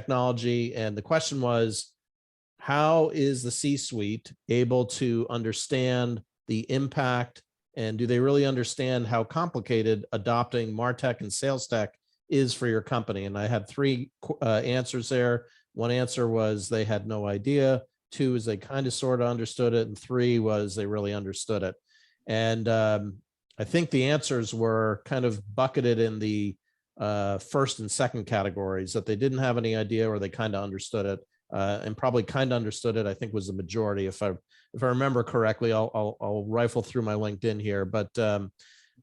technology. And the question was, how is the C-suite able to understand the impact, and do they really understand how complicated adopting MarTech and sales tech is for your company? And I had three answers there. One answer was they had no idea. Two is they kind of sort of understood it. And three was they really understood it. And I think the answers were kind of bucketed in the first and second categories, that they didn't have any idea or they kind of understood it. And probably kind of understood it, I think, was the majority. If I remember correctly, I'll rifle through my LinkedIn here, but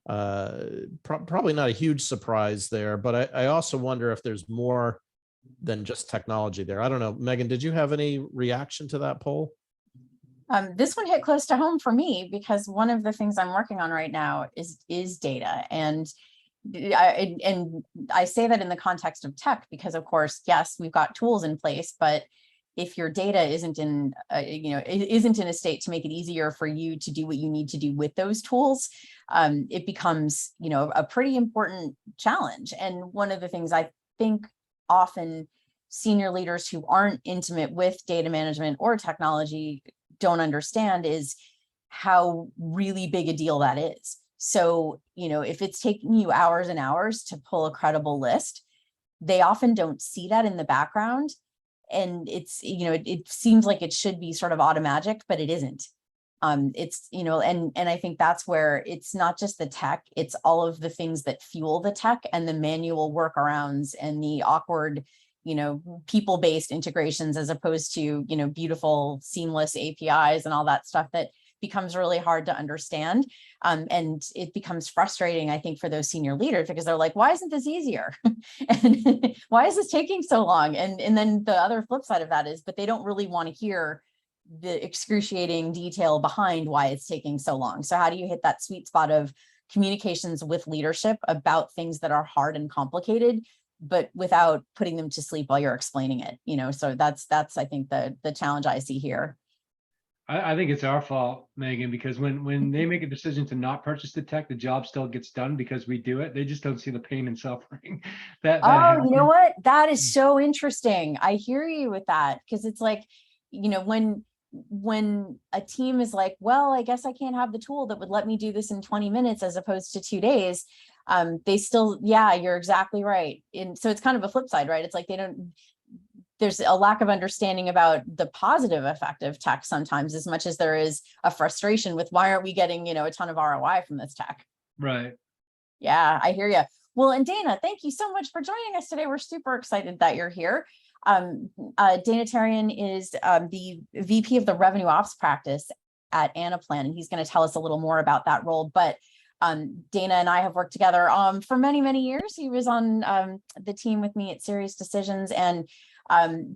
probably not a huge surprise there. But I also wonder if there's more than just technology there. I don't know. Megan, did you have any reaction to that poll? This one hit close to home for me, because one of the things I'm working on right now is data. And I say that in the context of tech, because of course, yes, we've got tools in place, but if your data isn't in a state to make it easier for you to do what you need to do with those tools, it becomes, a pretty important challenge. And one of the things I think often senior leaders who aren't intimate with data management or technology don't understand is how really big a deal that is. So, if it's taking you hours and hours to pull a credible list, they often don't see that in the background. And it's, it seems like it should be sort of automatic, but it isn't. It's, and I think that's where it's not just the tech, it's all of the things that fuel the tech and the manual workarounds and the awkward, people-based integrations, as opposed to, beautiful, seamless APIs and all that stuff that becomes really hard to understand. And it becomes frustrating, I think, for those senior leaders, because they're like, why isn't this easier? And why is this taking so long? And then the other flip side of that is, but they don't really want to hear the excruciating detail behind why it's taking so long. So how do you hit that sweet spot of communications with leadership about things that are hard and complicated, but without putting them to sleep while you're explaining it? So that's I think the challenge I see here. I think it's our fault, Megan, because when they make a decision to not purchase the tech, the job still gets done because we do it. They just don't see the pain and suffering that you know what? That is so interesting. I hear you with that, because it's like, when a team is like, well, I guess I can't have the tool that would let me do this in 20 minutes as opposed to 2 days. They still, yeah, you're exactly right. And so it's kind of a flip side, right? It's like there's a lack of understanding about the positive effect of tech sometimes, as much as there is a frustration with why aren't we getting, a ton of ROI from this tech? Right. Yeah, I hear you. Well, and Dana, thank you so much for joining us today. We're super excited that you're here. Dana Therrien is the VP of the Revenue Ops practice at Anaplan, and he's going to tell us a little more about that role. But Dana and I have worked together for many, many years. He was on the team with me at Serious Decisions. And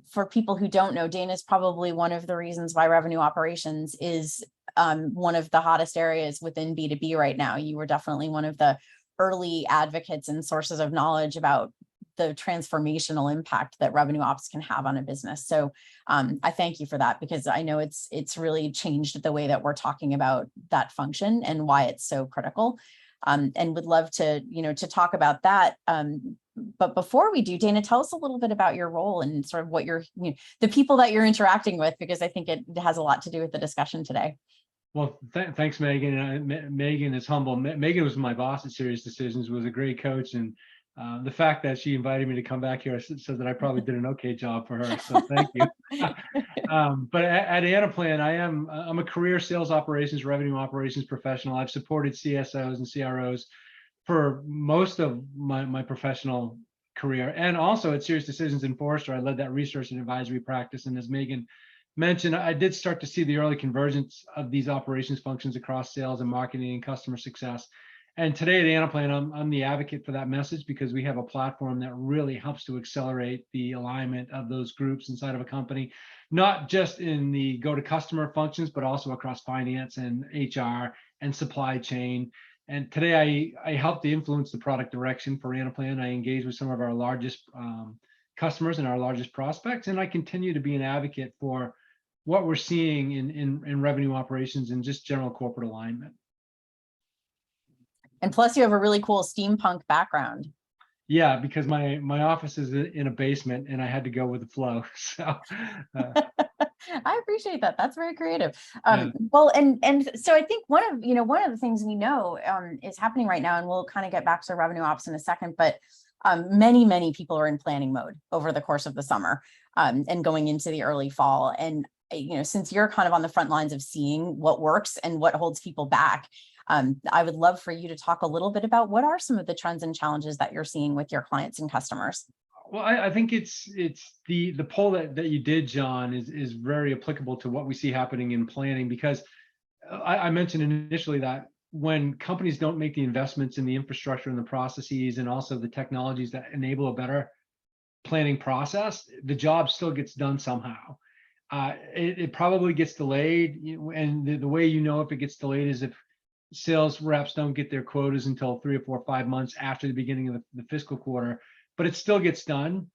for people who don't know, Dana is probably one of the reasons why revenue operations is one of the hottest areas within B2B right now. You were definitely one of the early advocates and sources of knowledge about the transformational impact that revenue ops can have on a business. So I thank you for that, because I know it's really changed the way that we're talking about that function and why it's so critical. And would love to, to talk about that. But before we do, Dana, tell us a little bit about your role and sort of what the people that you're interacting with, because I think it has a lot to do with the discussion today. Well, thanks, Megan. Megan is humble. Megan was my boss at Serious Decisions, was a great coach. And the fact that she invited me to come back here says that I probably did an okay job for her. So thank you. But at Anaplan, I'm a career sales operations, revenue operations professional. I've supported CSOs and CROs for most of my professional career. And also at Serious Decisions in Forrester, I led that research and advisory practice. And as Megan mentioned, I did start to see the early convergence of these operations functions across sales and marketing and customer success. And today at Anaplan, I'm the advocate for that message, because we have a platform that really helps to accelerate the alignment of those groups inside of a company, not just in the go-to-customer functions, but also across finance and HR and supply chain. And today I help to influence the product direction for Anaplan. I engage with some of our largest customers and our largest prospects, and I continue to be an advocate for what we're seeing in revenue operations and just general corporate alignment. And plus you have a really cool steampunk background. Yeah, because my office is in a basement and I had to go with the flow. So I appreciate that. That's very creative. yeah. Well, and so I think one of the things we know is happening right now, and we'll kind of get back to revenue ops in a second, but many people are in planning mode over the course of the summer and going into the early fall. And since you're kind of on the front lines of seeing what works and what holds people back, I would love for you to talk a little bit about what are some of the trends and challenges that you're seeing with your clients and customers. Well, I think it's the poll that you did, John, is very applicable to what we see happening in planning, because I mentioned initially that when companies don't make the investments in the infrastructure and the processes and also the technologies that enable a better planning process, the job still gets done somehow. It probably gets delayed, and the way if it gets delayed is if sales reps don't get their quotas until 3 or 4 or 5 months after the beginning of the fiscal quarter, but it still gets done.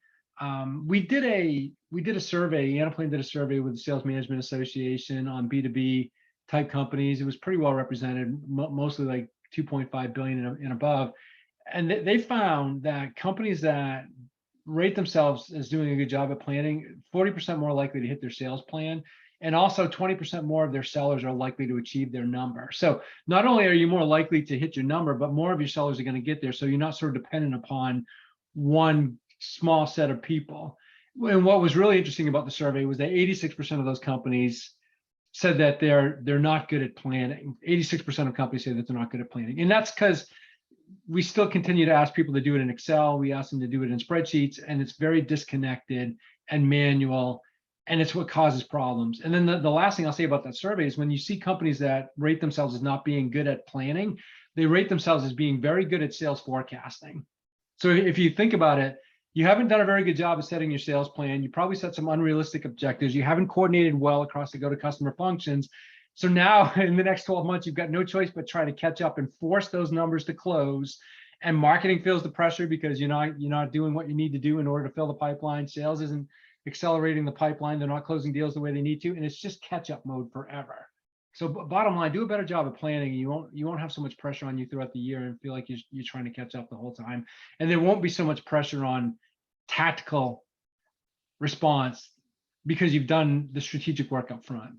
We did a survey. Anaplan did a survey with the Sales Management Association on B2B type companies. It was pretty well represented, mostly like 2.5 billion and above. And they found that companies that rate themselves as doing a good job at planning, 40% more likely to hit their sales plan. And also 20% more of their sellers are likely to achieve their number. So not only are you more likely to hit your number, but more of your sellers are going to get there. So you're not sort of dependent upon one small set of people. And what was really interesting about the survey was that 86% of those companies said that they're not good at planning. 86% of companies say that they're not good at planning. And that's because we still continue to ask people to do it in Excel. We ask them to do it in spreadsheets, and it's very disconnected and manual, and it's what causes problems. And then the last thing I'll say about that survey is when you see companies that rate themselves as not being good at planning, they rate themselves as being very good at sales forecasting. So if you think about it, you haven't done a very good job of setting your sales plan. You probably set some unrealistic objectives. You haven't coordinated well across the go-to-customer functions. So now in the next 12 months, you've got no choice but try to catch up and force those numbers to close. And marketing feels the pressure because you're not doing what you need to do in order to fill the pipeline. Sales isn't accelerating the pipeline. They're not closing deals the way they need to. And it's just catch-up mode forever. So bottom line, do a better job of planning. You won't have so much pressure on you throughout the year and feel like you're trying to catch up the whole time. And there won't be so much pressure on tactical response because you've done the strategic work up front.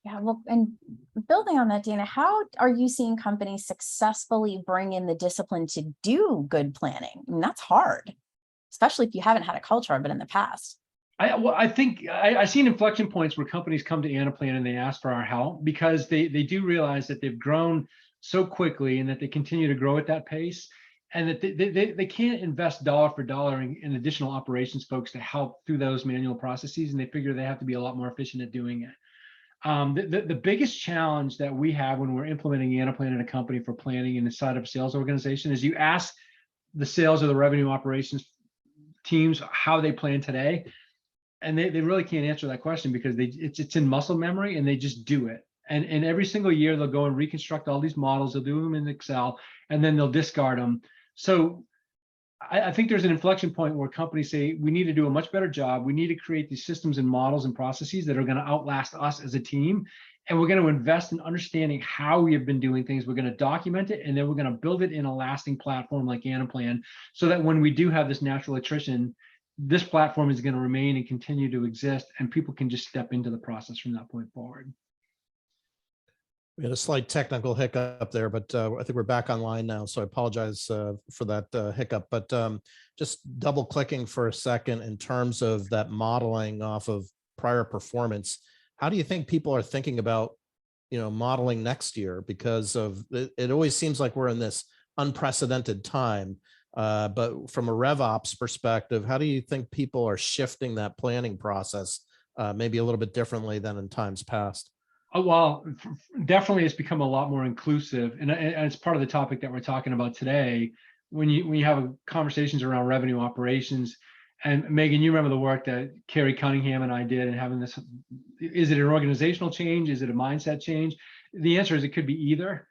Yeah, well, and building on that, Dana, how are you seeing companies successfully bring in the discipline to do good planning? I mean, that's hard, especially if you haven't had a culture of it in the past. I think I've seen inflection points where companies come to Anaplan and they ask for our help because they do realize that they've grown so quickly and that they continue to grow at that pace, and that they can't invest dollar for dollar in additional operations folks to help through those manual processes, and they figure they have to be a lot more efficient at doing it. The biggest challenge that we have when we're implementing Anaplan in a company for planning inside of a sales organization is you ask the sales or the revenue operations teams how they plan today, and they really can't answer that question because it's in muscle memory and they just do it. And every single year they'll go and reconstruct all these models. They'll do them in Excel and then they'll discard them. So I think there's an inflection point where companies say, we need to do a much better job. We need to create these systems and models and processes that are going to outlast us as a team. And we're going to invest in understanding how we have been doing things. We're going to document it, and then we're going to build it in a lasting platform like Anaplan so that when we do have this natural attrition, this platform is going to remain and continue to exist, and people can just step into the process from that point forward. We had a slight technical hiccup there, but I think we're back online now. So I apologize for that hiccup. But just double clicking for a second in terms of that modeling off of prior performance, how do you think people are thinking about, modeling next year? Because of it always seems like we're in this unprecedented time. But from a RevOps perspective, how do you think people are shifting that planning process maybe a little bit differently than in times past? Well, definitely it's become a lot more inclusive. And it's part of the topic that we're talking about today. When you have conversations around revenue operations, and Megan, you remember the work that Carrie Cunningham and I did and having this, is it an organizational change? Is it a mindset change? The answer is it could be either.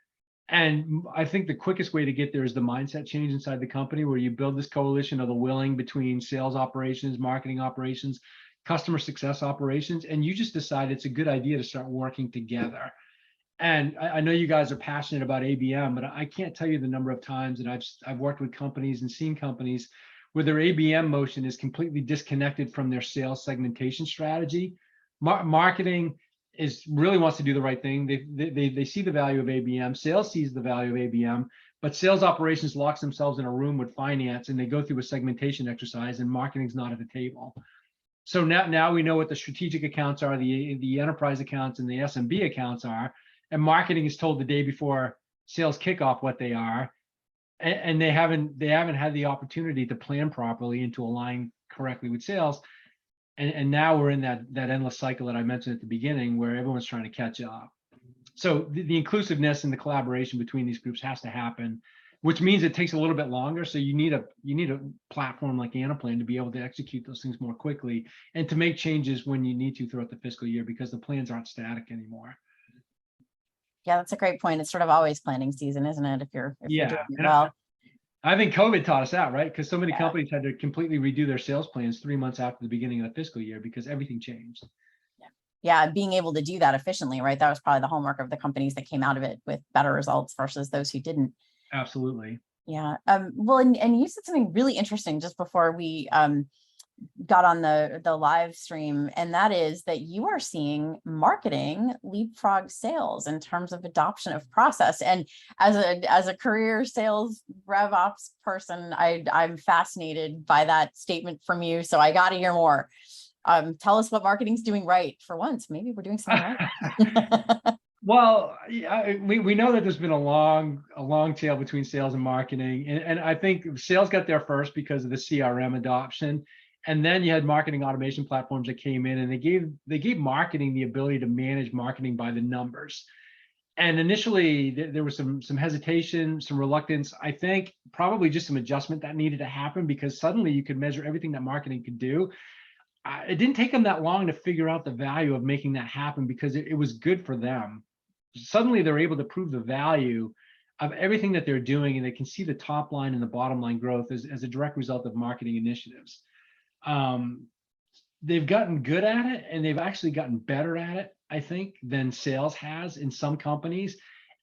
And I think the quickest way to get there is the mindset change inside the company, where you build this coalition of the willing between sales operations, marketing operations, customer success operations, and you just decide it's a good idea to start working together. And I know you guys are passionate about ABM, but I can't tell you the number of times that I've worked with companies and seen companies where their ABM motion is completely disconnected from their sales segmentation strategy. Marketing really wants to do the right thing. They see the value of ABM. Sales sees the value of ABM, but sales operations locks themselves in a room with finance and they go through a segmentation exercise, and marketing's not at the table. So now we know what the strategic accounts are, the enterprise accounts and the SMB accounts are, and marketing is told the day before sales kickoff what they are, and they haven't had the opportunity to plan properly and to align correctly with sales. And now we're in that endless cycle that I mentioned at the beginning, where everyone's trying to catch up. So the inclusiveness and the collaboration between these groups has to happen, which means it takes a little bit longer. So you need a platform like Anaplan to be able to execute those things more quickly and to make changes when you need to throughout the fiscal year, because the plans aren't static anymore. Yeah, that's a great point. It's sort of always planning season, isn't it? If you're doing it And well. I think COVID taught us that, right? Because so many companies had to completely redo their sales plans 3 months after the beginning of the fiscal year because everything changed. Yeah, being able to do that efficiently, right? That was probably the hallmark of the companies that came out of it with better results versus those who didn't. Absolutely. Yeah. Well, and you said something really interesting just before we got on the live stream, and that is that you are seeing marketing leapfrog sales in terms of adoption of process. And as a career sales RevOps person, I'm fascinated by that statement from you. So I got to hear more. Tell us what marketing's doing right for once. Maybe we're doing something right. Well, we know that there's been a long tail between sales and marketing, and I think sales got there first because of the CRM adoption. And then you had marketing automation platforms that came in, and they gave marketing the ability to manage marketing by the numbers. And initially there was some hesitation, some reluctance. I think probably just some adjustment that needed to happen, because suddenly you could measure everything that marketing could do. It didn't take them that long to figure out the value of making that happen, because it was good for them. Suddenly they're able to prove the value of everything that they're doing, and they can see the top line and the bottom line growth as a direct result of marketing initiatives. They've gotten good at it, and they've actually gotten better at it, I think, than sales has in some companies.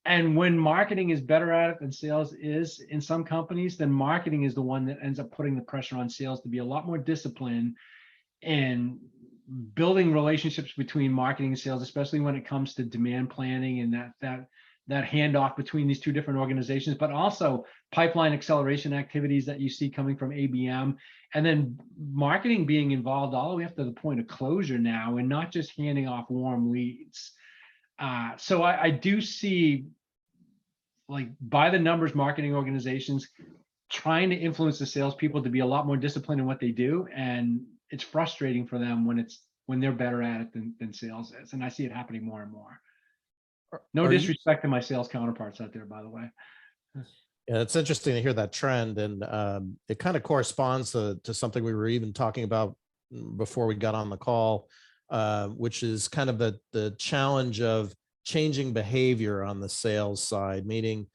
And when marketing is better at it than sales is in some companies, then marketing is the one that ends up putting the pressure on sales to be a lot more disciplined and building relationships between marketing and sales, especially when it comes to demand planning and that handoff between these two different organizations, but also pipeline acceleration activities that you see coming from ABM, and then marketing being involved all the way up to the point of closure now, and not just handing off warm leads. So I do see, like, by the numbers marketing organizations trying to influence the salespeople to be a lot more disciplined in what they do, and it's frustrating for them when they're better at it than sales is, and I see it happening more and more. No disrespect to my sales counterparts out there, by the way. Yeah, it's interesting to hear that trend, and it kind of corresponds to something we were even talking about before we got on the call, which is kind of the challenge of changing behavior on the sales side. Meaning,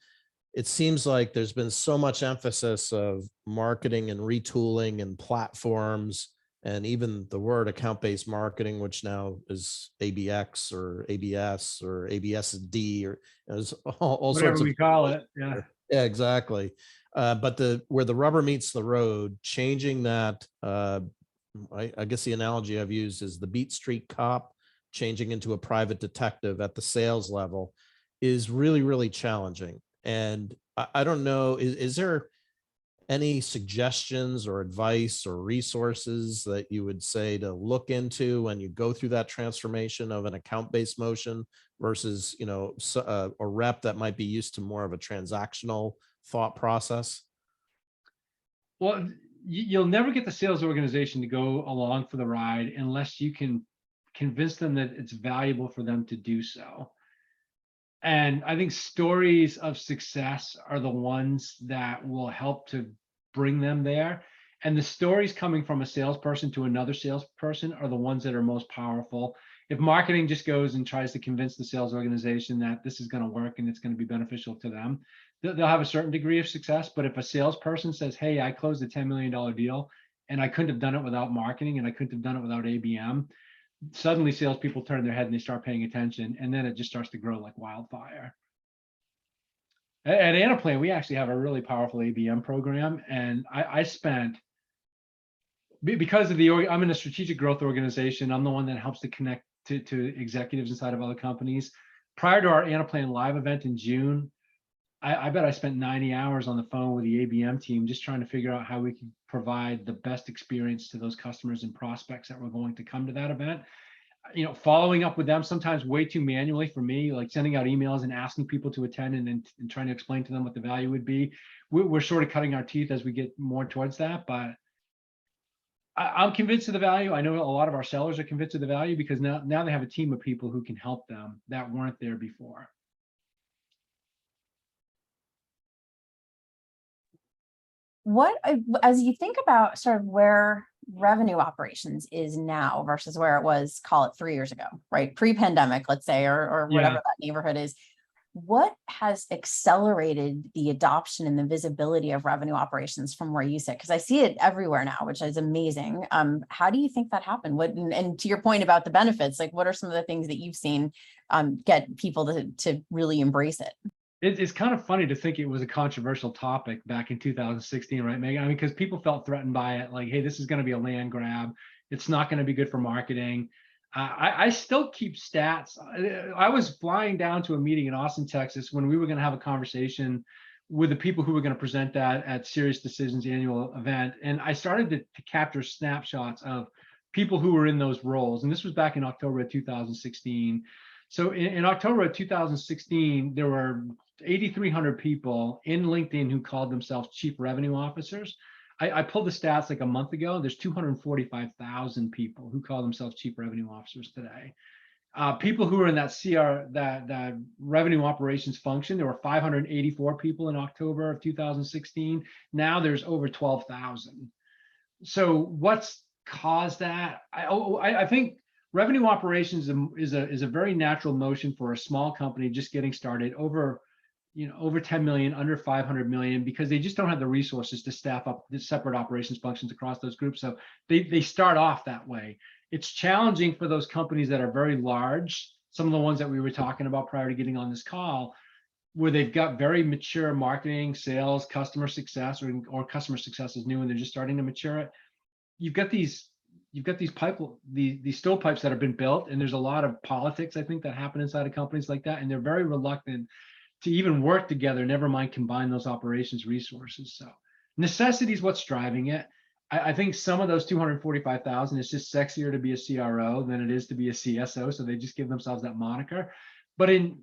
it seems like there's been so much emphasis of marketing and retooling and platforms, and even the word account-based marketing, which now is ABX or ABS or ABSD, or there's all Whatever sorts of, we call it. Yeah. yeah, exactly. But where the rubber meets the road, changing that, I guess the analogy I've used is the beat street cop changing into a private detective at the sales level is really, really challenging. And I don't know, is there any suggestions or advice or resources that you would say to look into when you go through that transformation of an account-based motion versus, a rep that might be used to more of a transactional thought process? Well, you'll never get the sales organization to go along for the ride unless you can convince them that it's valuable for them to do so. And I think stories of success are the ones that will help to bring them there. And the stories coming from a salesperson to another salesperson are the ones that are most powerful. If marketing just goes and tries to convince the sales organization that this is going to work and it's going to be beneficial to them, they'll have a certain degree of success. But if a salesperson says, hey, I closed a $10 million deal and I couldn't have done it without marketing and I couldn't have done it without ABM, suddenly salespeople turn their head and they start paying attention, and then it just starts to grow like wildfire. At Anaplan, we actually have a really powerful ABM program, and I spent, because of I'm in a strategic growth organization. I'm the one that helps to connect to executives inside of other companies. Prior to our Anaplan live event in June, I bet I spent 90 hours on the phone with the ABM team just trying to figure out how we can provide the best experience to those customers and prospects that were going to come to that event. Following up with them, sometimes way too manually for me, like sending out emails and asking people to attend and trying to explain to them what the value would be. We're sort of cutting our teeth as we get more towards that, but I'm convinced of the value. I know a lot of our sellers are convinced of the value because now they have a team of people who can help them that weren't there before. As you think about sort of where revenue operations is now versus where it was, call it 3 years ago, right? Pre-pandemic, let's say, or whatever that neighborhood is, what has accelerated the adoption and the visibility of revenue operations from where you sit? Because I see it everywhere now, which is amazing. How do you think that happened? And to your point about the benefits, like what are some of the things that you've seen get people to really embrace it? It's kind of funny to think it was a controversial topic back in 2016, right, Megan? I mean, because people felt threatened by it, like, hey, this is going to be a land grab. It's not going to be good for marketing. I still keep stats. I was flying down to a meeting in Austin, Texas, when we were going to have a conversation with the people who were going to present that at Serious Decisions annual event. And I started to capture snapshots of people who were in those roles. And this was back in October of 2016. So in October of 2016, there were 8,300 people in LinkedIn who called themselves chief revenue officers. I pulled the stats like a month ago. There's 245,000 people who call themselves chief revenue officers today. People who are in that revenue operations function, there were 584 people in October of 2016. Now there's over 12,000. So what's caused that? I think revenue operations is a very natural motion for a small company just getting started, over 10 million, under 500 million, because they just don't have the resources to staff up the separate operations functions across those groups. So they start off that way. It's challenging for those companies that are very large, some of the ones that we were talking about prior to getting on this call, where they've got very mature marketing, sales, customer success, or customer success is new and they're just starting to mature it. You've got these stovepipes that have been built, and there's a lot of politics, I think, that happen inside of companies like that, and they're very reluctant to even work together, never mind combine those operations resources. So necessity is what's driving it. I think some of those 245,000 is just sexier to be a CRO than it is to be a CSO, so they just give themselves that moniker. But in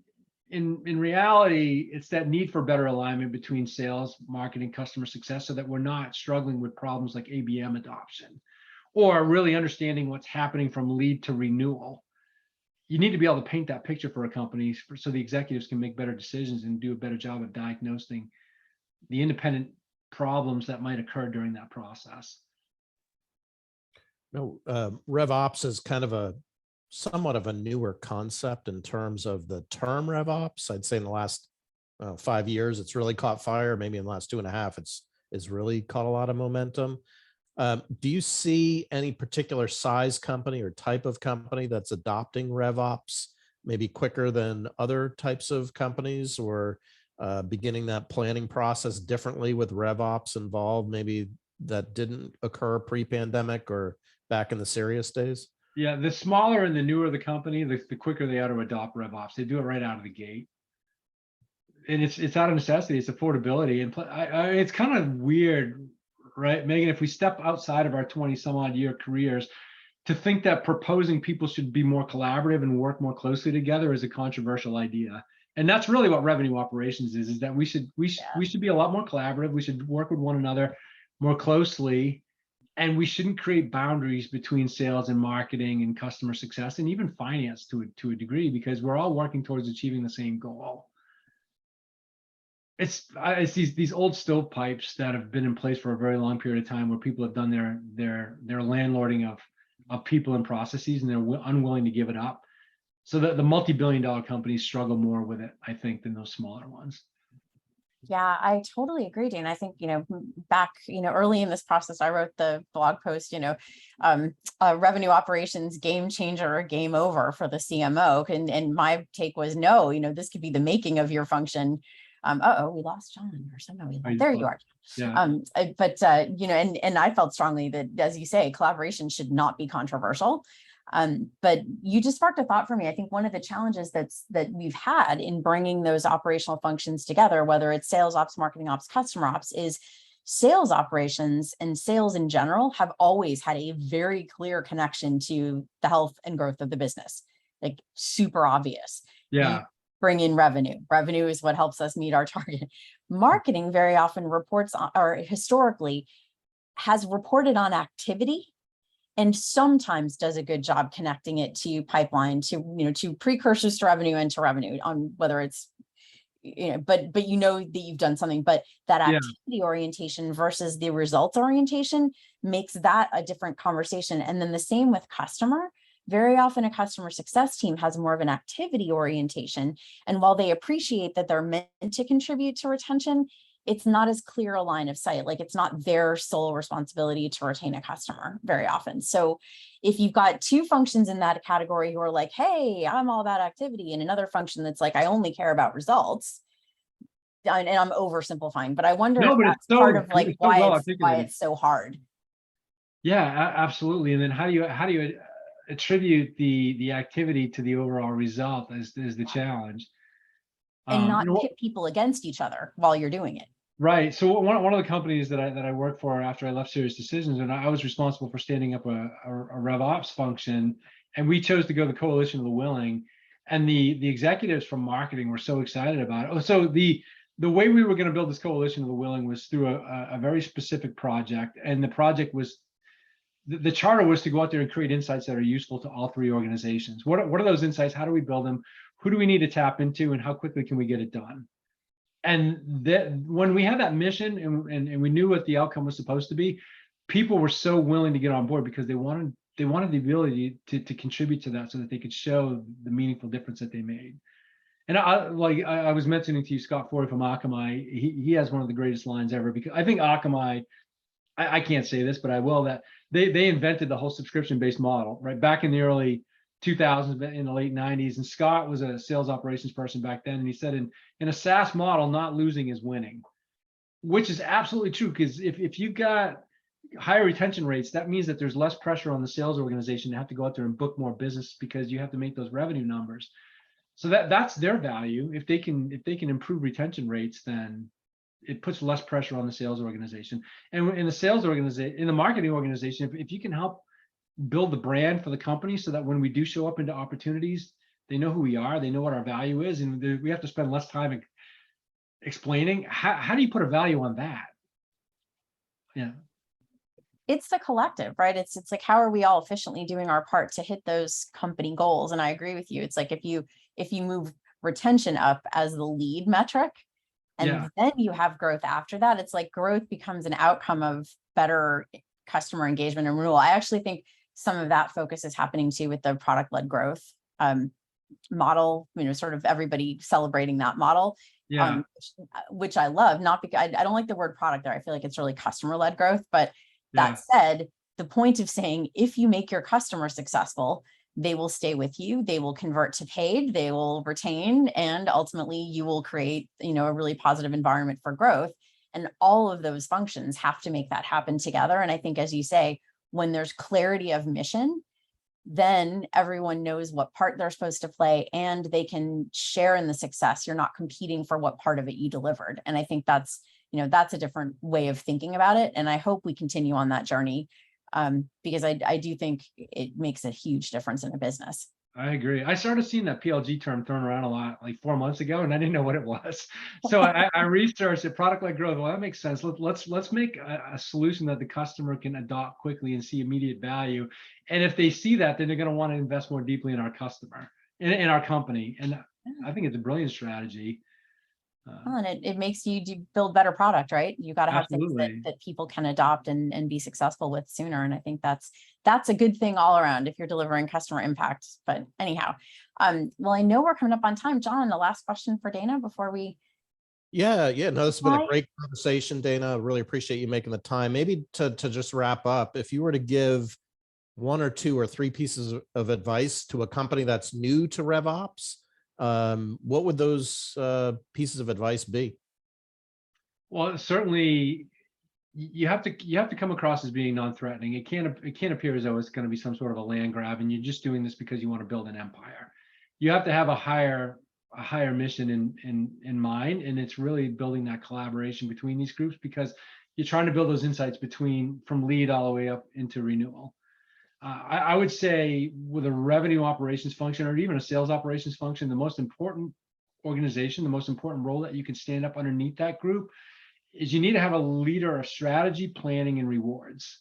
reality, it's that need for better alignment between sales, marketing, customer success, so that we're not struggling with problems like ABM adoption, or really understanding what's happening from lead to renewal. You need to be able to paint that picture for a company so the executives can make better decisions and do a better job of diagnosing the independent problems that might occur during that process. No, RevOps is kind of somewhat of a newer concept in terms of the term RevOps. I'd say in the last 5 years, it's really caught fire. Maybe in the last 2.5, it's really caught a lot of momentum. Do you see any particular size company or type of company that's adopting RevOps maybe quicker than other types of companies, or beginning that planning process differently with RevOps involved, maybe that didn't occur pre-pandemic or back in the Serious days? Yeah, the smaller and the newer the company, the quicker they ought to adopt RevOps. They do it right out of the gate. And it's out of necessity, it's affordability. And it's kind of weird, right, Megan, if we step outside of our 20 some odd year careers, to think that proposing people should be more collaborative and work more closely together is a controversial idea. And that's really what revenue operations is that we should be a lot more collaborative. We should work with one another more closely, and we shouldn't create boundaries between sales and marketing and customer success and even finance to a degree, because we're all working towards achieving the same goal. It's these old stovepipes that have been in place for a very long period of time, where people have done their landlording of people and processes, and they're unwilling to give it up. So that the multi-billion-dollar companies struggle more with it, I think, than those smaller ones. Yeah, I totally agree, Dana. I think, back, early in this process, I wrote the blog post, revenue operations game changer or game over for the CMO. And my take was, no, this could be the making of your function. We lost John, or somehow we lost. There you are. Yeah. And I felt strongly that, as you say, collaboration should not be controversial. But you just sparked a thought for me. I think one of the challenges that we've had in bringing those operational functions together, whether it's sales ops, marketing ops, customer ops, is sales operations and sales in general have always had a very clear connection to the health and growth of the business, like super obvious. Yeah. You bring in revenue. Revenue is what helps us meet our target. Marketing very often reports on, or historically has reported on activity, and sometimes does a good job connecting it to pipeline, to precursors to revenue and to revenue, on whether it's, but that you've done something, but that activity orientation versus the results orientation makes that a different conversation. And then the same with customer. Very often a customer success team has more of an activity orientation. And while they appreciate that they're meant to contribute to retention, it's not as clear a line of sight. Like, it's not their sole responsibility to retain a customer very often. So if you've got two functions in that category who are like, hey, I'm all about activity, and another function that's like, I only care about results, and I'm oversimplifying, but I wonder if that's part of like why it's so hard. Yeah, absolutely. And then how do you attribute the activity to the overall result is the challenge. And not pit people against each other while you're doing it. Right. So one of the companies that I worked for after I left Serious Decisions, and I was responsible for standing up a RevOps function, and we chose to go the Coalition of the Willing, and the executives from marketing were so excited about it. Oh, so the way we were going to build this Coalition of the Willing was through a very specific project, and the project was the charter was to go out there and create insights that are useful to all three organizations. What are those insights? How do we build them? Who do we need to tap into, and how quickly can we get it done? And that when we had that mission and we knew what the outcome was supposed to be, people were so willing to get on board because they wanted the ability to contribute to that so that they could show the meaningful difference that they made. And I was mentioning to you, Scott Forey from Akamai, he has one of the greatest lines ever, because I think Akamai, I can't say this, but I will, that they invented the whole subscription-based model, right? Back in the early 2000s, in the late 90s. And Scott was a sales operations person back then. And he said, in a SaaS model, not losing is winning, which is absolutely true. Because if you've got higher retention rates, that means that there's less pressure on the sales organization to have to go out there and book more business, because you have to make those revenue numbers. So that's their value. If they can improve retention rates, then it puts less pressure on the sales organization. And in the sales organization, in the marketing organization, if you can help build the brand for the company so that when we do show up into opportunities, they know who we are, they know what our value is, and we have to spend less time explaining. How do you put a value on that? Yeah. It's the collective, right? It's like, how are we all efficiently doing our part to hit those company goals? And I agree with you. It's like, if you move retention up as the lead metric, and then you have growth after that, it's like growth becomes an outcome of better customer engagement and renewal. I actually think some of that focus is happening too with the product-led growth model, sort of everybody celebrating that model, which I love, not because I don't like the word product there. I feel like it's really customer-led growth. But that said, the point of saying, if you make your customer successful, they will stay with you, they will convert to paid, they will retain, and ultimately you will create, a really positive environment for growth. And all of those functions have to make that happen together. And I think, as you say, when there's clarity of mission, then everyone knows what part they're supposed to play, and they can share in the success. You're not competing for what part of it you delivered. And I think that's a different way of thinking about it. And I hope we continue on that journey, because I do think it makes a huge difference in a business. I agree. I started seeing that PLG term thrown around a lot like 4 months ago, and I didn't know what it was. So I researched it, product-led growth. Well, that makes sense. Let's make a solution that the customer can adopt quickly and see immediate value. And if they see that, then they're going to want to invest more deeply in our customer, in our company. And I think it's a brilliant strategy. Well, and it makes you build better product, right? You got to have things that people can adopt and be successful with sooner. And I think that's a good thing all around if you're delivering customer impact. But anyhow, well, I know we're coming up on time. John, the last question for Dana before we Yeah, no, this has been a Hi. great conversation, Dana. I really appreciate you making the time. Maybe to just wrap up, if you were to give one or two or three pieces of advice to a company that's new to RevOps, what would those pieces of advice be? Well, certainly you have to come across as being non-threatening. It can't appear as though it's going to be some sort of a land grab and you're just doing this because you want to build an empire. You have to have a higher mission in mind, and it's really building that collaboration between these groups, because you're trying to build those insights from lead all the way up into renewal. I would say with a revenue operations function or even a sales operations function, the most important organization, the most important role that you can stand up underneath that group is you need to have a leader of strategy, planning, and rewards.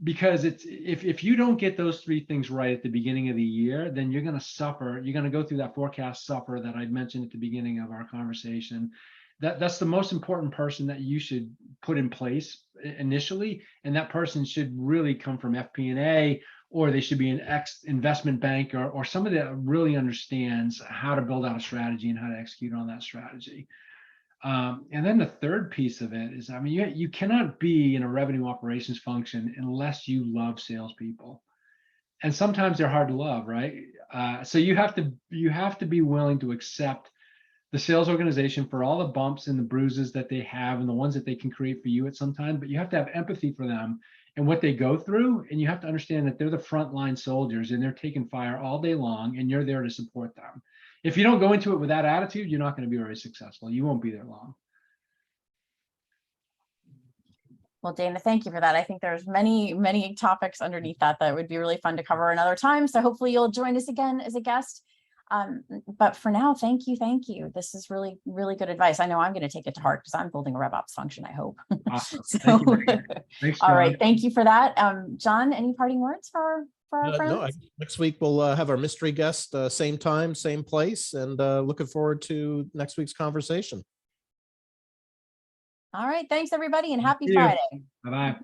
Because if you don't get those three things right at the beginning of the year, then you're going to suffer. You're going to go through that forecast suffer that I mentioned at the beginning of our conversation. That's the most important person that you should put in place initially, and that person should really come from FP&A, or they should be an investment banker, or somebody that really understands how to build out a strategy and how to execute on that strategy. And then the third piece of it is, I mean, you cannot be in a revenue operations function unless you love salespeople, and sometimes they're hard to love, right? So you have to be willing to accept the sales organization for all the bumps and the bruises that they have and the ones that they can create for you at some time. But you have to have empathy for them and what they go through, and you have to understand that they're the frontline soldiers and they're taking fire all day long, and you're there to support them. If you don't go into it with that attitude, you're not going to be very successful. You won't be there long. Well, Dana, thank you for that. I think there's many topics underneath that would be really fun to cover another time. So hopefully you'll join us again as a guest. But for now, thank you. This is really good advice. I know I'm going to take it to heart because I'm building a RevOps function, I hope. Awesome. So, Thank you. Thanks, all John. right. Thank you for that. John, any parting words for our friends? No, next week we'll have our mystery guest, same time, same place, and looking forward to next week's conversation. All right. Thanks, everybody, and happy you. Friday. Bye-bye.